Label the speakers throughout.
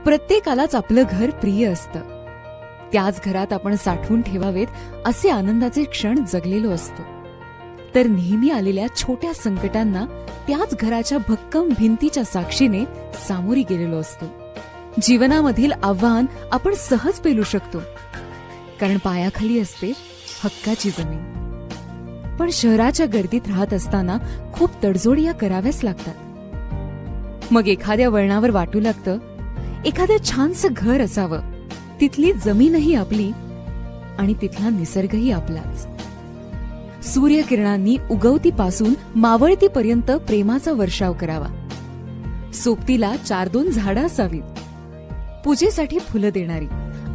Speaker 1: प्रत्येकालाच आपलं घर प्रिय असतं. त्याच घरात आपण साठवून ठेवावेत असे आनंदाचे क्षण जगलेलो असतो. तर नेहमी आलेल्या छोट्या संकटांना त्याच घराच्या भक्कम भिंतीच्या साक्षीने सामोरी गेलेलो असतो. जीवनामधील आव्हान आपण सहज पेलू शकतो, कारण पायाखाली असते हक्काची जमीन. पण शहराच्या गर्दीत राहत असताना खूप तडजोडिया कराव्याच लागतात. मग एखाद्या वळणावर वाटू लागतं, एखादं छानसं घर असावं, तिथली जमीनही आपली आणि तिथला निसर्गही आपलाच. सूर्यकिरणांनी उगवतीपासून मावळतीपर्यंत प्रेमाचा वर्षाव करावा. सोबतीला 4-2 झाडं असावीत, पूजेसाठी फुलं देणारी,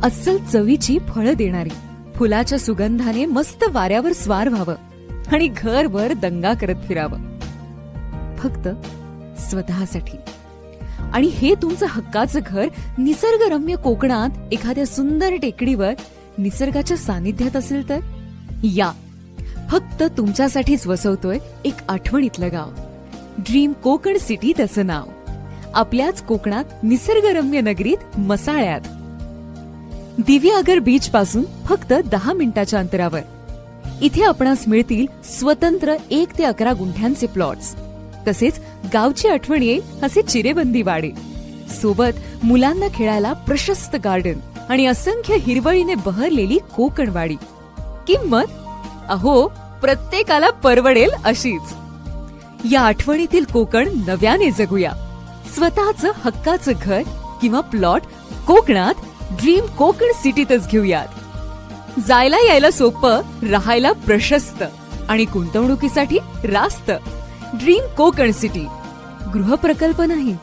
Speaker 1: अस्सल चवीची फळं देणारी. फुलाच्या सुगंधाने मस्त वाऱ्यावर स्वार व्हावं आणि घरभर दंगा करत फिरावं, फक्त स्वतःसाठी. आणि हे तुमचं हक्काचं घर निसर्गरम्य कोकणात एखाद्या सुंदर टेकडीवर निसर्गाच्या सानिध्यात असेल तर या. फक्त तुमच्यासाठीच वसवतोय एक आठवणीतलं गाव. ड्रीम कोकण सिटी त्याचं नाव. आपल्याच कोकणात निसर्गरम्य नगरीत मसाळ्यात. दिव्यागर बीच पासून फक्त 10 मिनिटाच्या अंतरावर. इथे आपणास मिळतील स्वतंत्र 1 ते 11 गुंठ्यांचे प्लॉट्स, तसेच गावची आठवण येईल असे चिरेबंदी वाडे. सोबत मुलांना खेळायला प्रशस्त गार्डन आणि असंख्य हिरवळीने बहरलेली कोकणवाडी. किंमत अहो प्रत्येकाला परवडेल अशीच. या आठवणीतील कोकण नव्याने जगूया. स्वतःचं हक्काचं घर किंवा प्लॉट कोकणात ड्रीम कोकण सिटीतच घेऊयात. जायला यायला सोपं, राहायला प्रशस्त आणि गुंतवणुकीसाठी रास्त. ड्रीम कोकण सिटी गृहप्रकल्प नाही,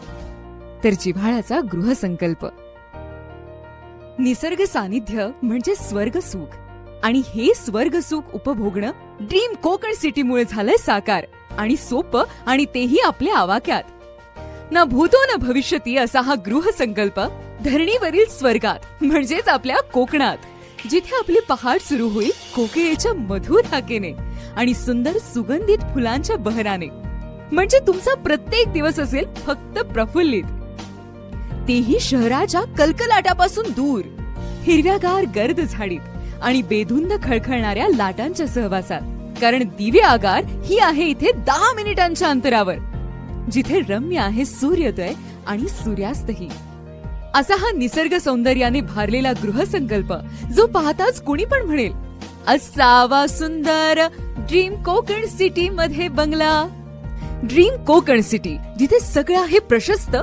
Speaker 1: तर जिव्हाळ्याचा गृहसंकल्प. निसर्ग सानिध्य म्हणजे स्वर्ग सुख, आणि हे स्वर्ग सुख उपभोगणं ड्रीम कोकण सिटीमुळे झालंय साकार. आणि सोपं, आणि तेही आपल्या आवाक्यात. ना भूतो न भविष्यती असा हा गृहसंकल्प धरणीवरील स्वर्गात म्हणजेच आपल्या कोकणात, जिथे आपली पहाट सुरू होईल कोकिळेच्या मधुर हाकेने आणि सुंदर सुगंधित फुलांच्या बहराने. म्हणजे तुमचा प्रत्येक दिवस असेल फक्त प्रफुल्लित, तेही शहराच्या कलकलाटापासून दूर, हिरव्यागार गर्द झाडीत आणि बेधुंद खळखळणाऱ्या लाटांच्या सहवासात. कारण दिव्यागार ही आहे इथे 10 मिनिटांच्या अंतरावर, जिथे रम्य आहे सूर्योदय आणि सूर्यास्तही. असा हा निसर्ग सौंदर्याने भारलेला गृहसंकल्प, जो पाहताच कुणी पण म्हणेल असावा सुंदर ड्रीम कोकण सिटी मध्ये बंगला. ड्रीम कोकण सिटी, जिथे सगळं आहे प्रशस्त